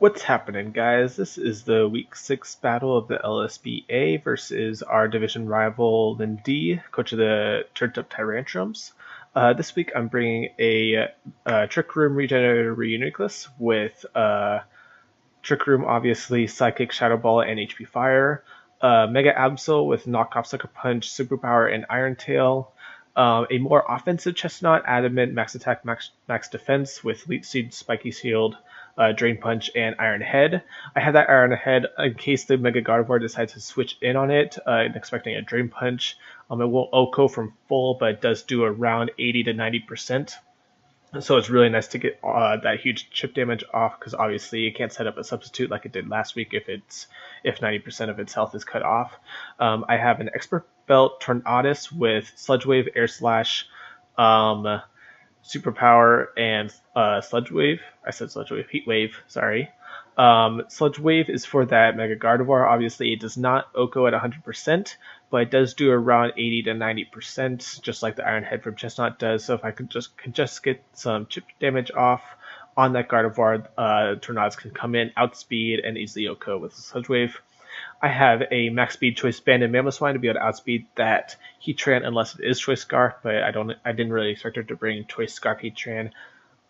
What's happening, guys? This is the Week 6 battle of the LSBA versus our division rival Lindy, coach of the Turnt Tyrantrums. This week I'm bringing a Trick Room Regenerator Reuniculus with Trick Room, obviously, Psychic, Shadow Ball, and HP Fire. Mega Absol with Knockoff, Sucker Punch, Superpower, and Iron Tail. A more offensive Chestnut, Adamant, Max Attack, Max Defense with Leech Seed, Spiky Shield, Drain Punch, and Iron Head. I have that Iron Head in case the Mega Gardevoir decides to switch in on it, expecting a Drain Punch. It won't OHKO from full, but it does do around 80 to 90%. So it's really nice to get that huge chip damage off, because obviously you can't set up a substitute like it did last week if 90% of its health is cut off. I have an Expert Belt Tornadus with Sludge Wave, Air Slash, Superpower, and Sludge Wave. I said Sludge Wave, Heat Wave, sorry. Sludge Wave is for that Mega Gardevoir. Obviously, it does not OHKO at 100%, but it does do around 80 to 90%, just like the Iron Head from Chestnut does. So if I can just get some chip damage off on that Gardevoir, Tornadus can come in, outspeed, and easily OHKO with Sludge Wave. I have a max speed Choice Band and Mamoswine to be able to outspeed that Heatran unless it is Choice Scarf, but I didn't really expect her to bring Choice Scarf Heatran,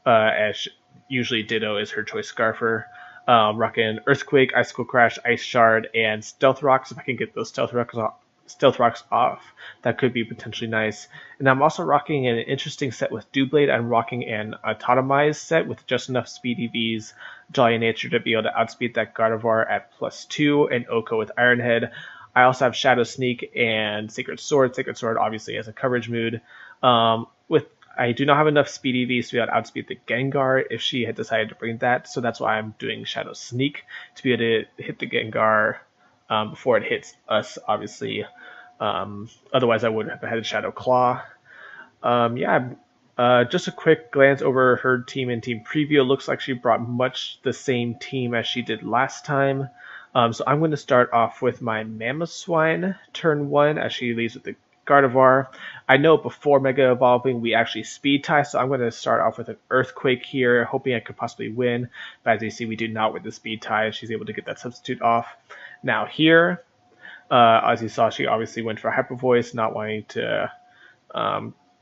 as usually Ditto is her Choice Scarfer. Rocking Earthquake, Icicle Crash, Ice Shard, and Stealth Rocks. If I can get those Stealth Rocks off, that could be potentially nice. And I'm also rocking an interesting set with Doublade. I'm rocking an Autotomized set with just enough Speed EVs, Jolly Nature to be able to outspeed that Gardevoir at +2 and OHKO with Iron Head. I also have Shadow Sneak and Sacred Sword. Sacred Sword obviously has a coverage mood. I do not have enough Speed EVs to be able to outspeed the Gengar if she had decided to bring that, so that's why I'm doing Shadow Sneak to be able to hit the Gengar before it hits us, obviously. Otherwise, I would have had a Shadow Claw. Just a quick glance over her team and team preview. It looks like she brought much the same team as she did last time. So I'm going to start off with my Mamoswine turn 1 as she leads with the Gardevoir. I know before Mega Evolving we actually speed tie, so I'm going to start off with an Earthquake here, hoping I could possibly win. But as you see, we do not with the speed tie. She's able to get that substitute off. Now here, as you saw, she obviously went for Hyper Voice, not wanting to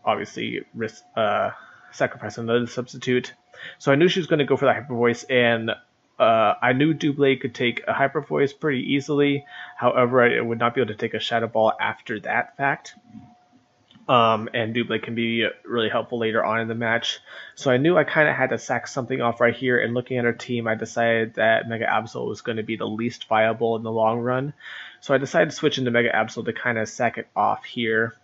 obviously risk sacrificing another substitute. So I knew she was going to go for the Hyper Voice, and I knew Doublade could take a Hyper Voice pretty easily. However, I would not be able to take a Shadow Ball after that fact. And Doublade can be really helpful later on in the match. So I knew I kind of had to sack something off right here, and looking at her team, I decided that Mega Absol was going to be the least viable in the long run. So I decided to switch into Mega Absol to kind of sack it off here.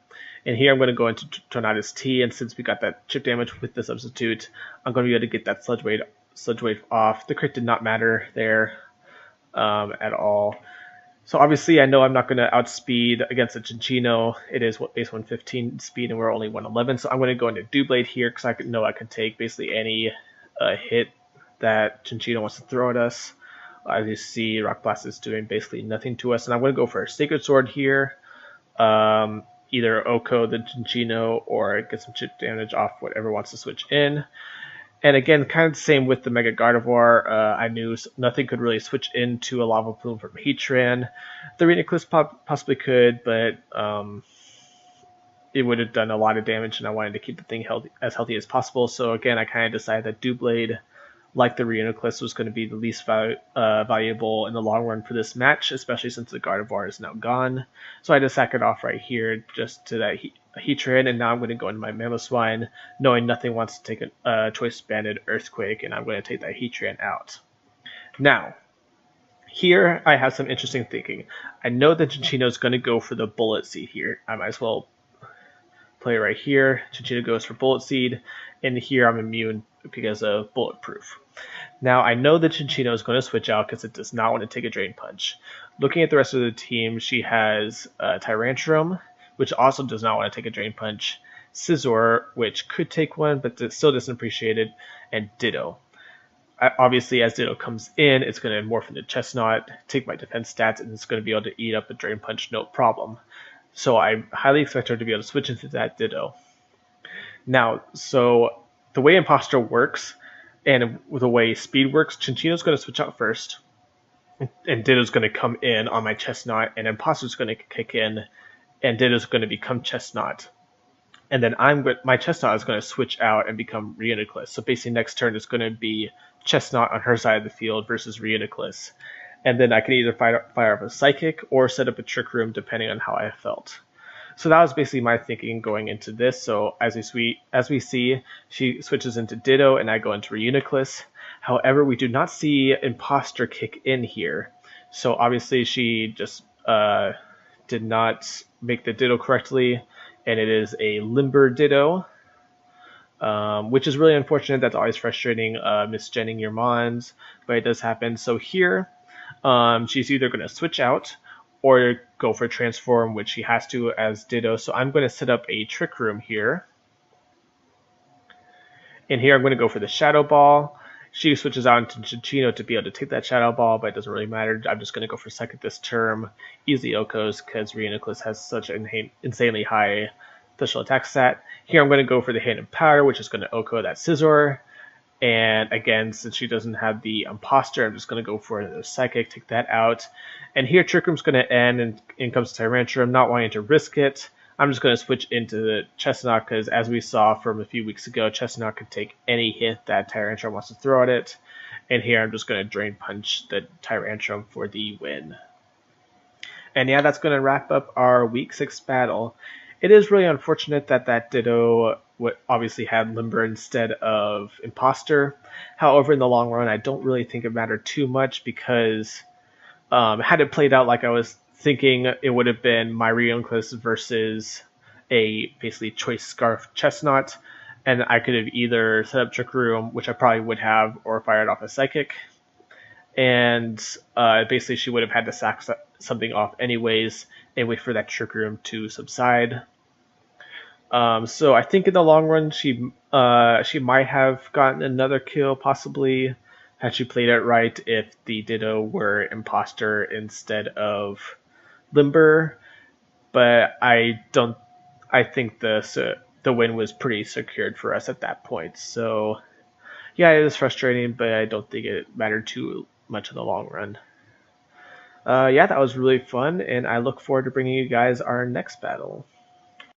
And here I'm going to go into Tornadus T, and since we got that chip damage with the substitute, I'm going to be able to get that Sludge Wave off. The crit did not matter there at all. So obviously I know I'm not going to outspeed against a Cinccino. It is base 115 speed and we're only 111, so I'm going to go into Doublade here because I know I can take basically any hit that Cinccino wants to throw at us. As you see, Rock Blast is doing basically nothing to us, and I'm going to go for a Sacred Sword here. Either OHKO the Cinccino or get some chip damage off whatever wants to switch in. And again, kind of the same with the Mega Gardevoir. I knew nothing could really switch into a Lava Plume from Heatran. The Reuniculus possibly could, but it would have done a lot of damage, and I wanted to keep the thing as healthy as possible. So again, I kind of decided that Doublade, like the Reuniculus, was going to be the least valuable in the long run for this match, especially since the Gardevoir is now gone. So I just sack it off right here just to that Heatran, and now I'm going to go into my Mamoswine, knowing nothing wants to take a Choice Banded Earthquake, and I'm going to take that Heatran out. Now, here I have some interesting thinking. I know that Cinccino is going to go for the Bullet Seed here. I might as well play right here. Cinccino goes for Bullet Seed, and here I'm immune because of Bulletproof. Now, I know that Cinccino is going to switch out because it does not want to take a Drain Punch. Looking at the rest of the team, she has Tyrantrum, which also does not want to take a Drain Punch, Scizor, which could take one, but it still doesn't appreciate it, and Ditto. Obviously, as Ditto comes in, it's going to morph into Chestnut, take my defense stats, and it's going to be able to eat up a Drain Punch no problem. So I highly expect her to be able to switch into that Ditto. Now, so the way Imposter works, And with the way speed works, Chinchino's going to switch out first, and Ditto's going to come in on my Chestnut, and Imposter's going to kick in, and Ditto's going to become Chestnut. And then my Chestnut is going to switch out and become Reuniclus. So basically next turn is going to be Chestnut on her side of the field versus Reuniclus. And then I can either fire off a Psychic or set up a Trick Room depending on how I felt. So that was basically my thinking going into this. So as we see, she switches into Ditto and I go into Reuniclus. However, we do not see Imposter kick in here. So obviously she just did not make the Ditto correctly, and it is a Limber Ditto, which is really unfortunate. That's always frustrating, misgenning your Mons, but it does happen. So here, she's either going to switch out or go for Transform, which she has to as Ditto. So I'm going to set up a Trick Room here. And here I'm going to go for the Shadow Ball. She switches out into Chinchino to be able to take that Shadow Ball, but it doesn't really matter. I'm just going to go for second this term. Easily Okos because Reuniclus has such an insanely high special attack stat. Here I'm going to go for the Hidden Power, which is going to Oko that Scizor. And again, since she doesn't have the Imposter, I'm just going to go for the Psychic, take that out. And here Trick Room's going to end, and in comes Tyrantrum, not wanting to risk it. I'm just going to switch into the Chestnut because, as we saw from a few weeks ago, Chestnut can take any hit that Tyrantrum wants to throw at it. And here I'm just going to Drain Punch the Tyrantrum for the win. And yeah, that's going to wrap up our Week 6 battle. It is really unfortunate that Ditto obviously had Limber instead of Imposter. However, in the long run, I don't really think it mattered too much because had it played out like I was thinking, it would have been my Reuniclus versus a basically Choice Scarf Chestnut, and I could have either set up Trick Room, which I probably would have, or fired off a Psychic. And basically she would have had to sack something off anyways and wait for that Trick Room to subside. So I think in the long run she might have gotten another kill possibly had she played it right if the Ditto were Imposter instead of Limber, but I think the win was pretty secured for us at that point. So yeah, it was frustrating, but I don't think it mattered too much in the long run. Yeah, that was really fun, and I look forward to bringing you guys our next battle.